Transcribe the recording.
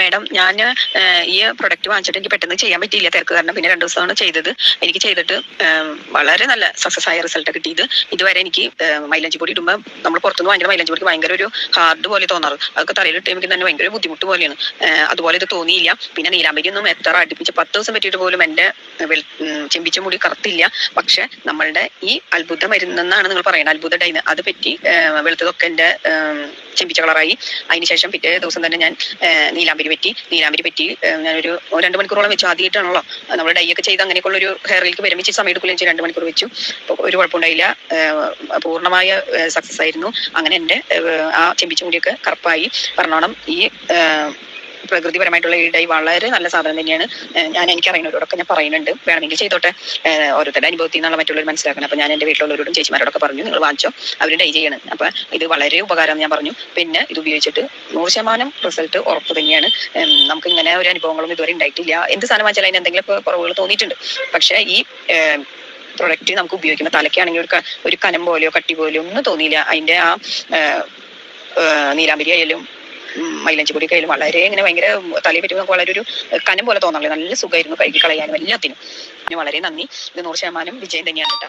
Madam, ഞാൻ ഈ product വാങ്ങിച്ചിട്ട് എനിക്ക് പെട്ടെന്ന് ചെയ്യാൻ പറ്റിയില്ല, തിരക്ക് കാരണം. പിന്നെ 2 ദിവസമാണ് ചെയ്തത്. എനിക്ക് ചെയ്തിട്ട് വളരെ നല്ല സക്സസ് ആയ റിസൾട്ട് കിട്ടിയത്. ഇതുവരെ എനിക്ക് മൈലാഞ്ചി പൊടി ഇടുമ്പോൾ നമ്മൾ പുറത്തുനിന്ന് വാങ്ങിക്കുന്ന മൈലാഞ്ചി പൊടിക്ക് ഭയങ്കര ഒരു ഹാർഡ് പോലെ തോന്നാറ്. അതൊക്കെ തലയിലിട്ട് എനിക്ക് തന്നെ ഭയങ്കര ബുദ്ധിമുട്ട് പോലെയാണ്. അതുപോലെ ഇത് തോന്നിയില്ല. പിന്നെ നീലാമ്പരി ഒന്നും എത്ര അടുപ്പിച്ച് 10 ദിവസം പറ്റിയിട്ട് പോലും എൻ്റെ ചെമ്പിച്ച മുടി കറുത്തില്ല. പക്ഷെ നമ്മളുടെ ഈ അത്ഭുത മരുന്നെന്നാണ് നിങ്ങൾ പറയുന്നത്, അത്ഭുത ഡൈന്, അത് പറ്റി വെളുത്തതൊക്കെ എൻ്റെ ചെമ്പിച്ച കളറായി. അതിനുശേഷം പിറ്റേ ദിവസം തന്നെ ഞാൻ നീലാമ്പരി പറ്റി ഞാനൊരു 2 മണിക്കൂറോളം വെച്ചു. ആദ്യമായിട്ടാണല്ലോ നമ്മൾ ഡൈ ഒക്കെ ചെയ്ത് അങ്ങനെയൊക്കെയുള്ള ഒരു ഹെയറിലേക്ക് വിരമിച്ച് സമയം എടുക്കുകയും 2 മണിക്കൂർ വെച്ചു. അപ്പോൾ ഒരു കുഴപ്പമുണ്ടായില്ല, പൂർണ്ണമായ സക്സസ് ആയിരുന്നു. അങ്ങനെ എൻ്റെ ആ ചെമ്പിച്ച മുടിയൊക്കെ കറുപ്പായി. പറഞ്ഞോണം ഈ പ്രകൃതിപരമായിട്ടുള്ള ഈ ഡൈ വളരെ നല്ല സാധനം തന്നെയാണ്. ഞാൻ എനിക്കറിയുന്നവരോടൊക്കെ ഞാൻ പറയുന്നുണ്ട്, വേണമെങ്കിൽ ചെയ്തോട്ടെ, ഓരോരുത്തരുടെ അനുഭവത്തിൽ നിന്നുള്ള മറ്റുള്ളവർ മനസ്സിലാക്കണം. അപ്പോൾ ഞാൻ എൻ്റെ വീട്ടിലുള്ളവരോടും ചേച്ചിമാരോടൊക്കെ പറഞ്ഞു, നിങ്ങൾ വാങ്ങിച്ചോ, അവർ ഡൈ ചെയ്യണം. അപ്പോൾ ഇത് വളരെ ഉപകാരം ഞാൻ പറഞ്ഞു. പിന്നെ ഇത് ഉപയോഗിച്ചിട്ട് 100% റിസൾട്ട് ഉറപ്പ് തന്നെയാണ്. നമുക്ക് ഇങ്ങനെ ഒരു അനുഭവങ്ങളും ഇതുവരെ ഉണ്ടായിട്ടില്ല. എന്ത് സാധനം വാങ്ങിച്ചാലും അതിന് എന്തെങ്കിലും കുറവുകൾ തോന്നിയിട്ടുണ്ട്. പക്ഷേ ഈ പ്രൊഡക്റ്റ് നമുക്ക് ഉപയോഗിക്കുമ്പോൾ തലയ്ക്കാണെങ്കിൽ ഒരു കനം പോലെയോ കട്ടി പോലെയോ ഒന്നും തോന്നിയില്ല. അതിൻ്റെ ആ നീലാമ്പരി ആയാലും മൈലാഞ്ചി പൊടി കയ്യിലും വളരെ ഇങ്ങനെ ഭയങ്കര തലയെ പറ്റി നമുക്ക് വളരെ ഒരു കനം പോലെ തോന്നാറില്ല. നല്ല സുഖമായിരുന്നു കഴുകി കളയാനും എല്ലാത്തിനും. വളരെ നന്ദി. ഇത് 100% വിജയം തന്നെയാണ് കേട്ടോ.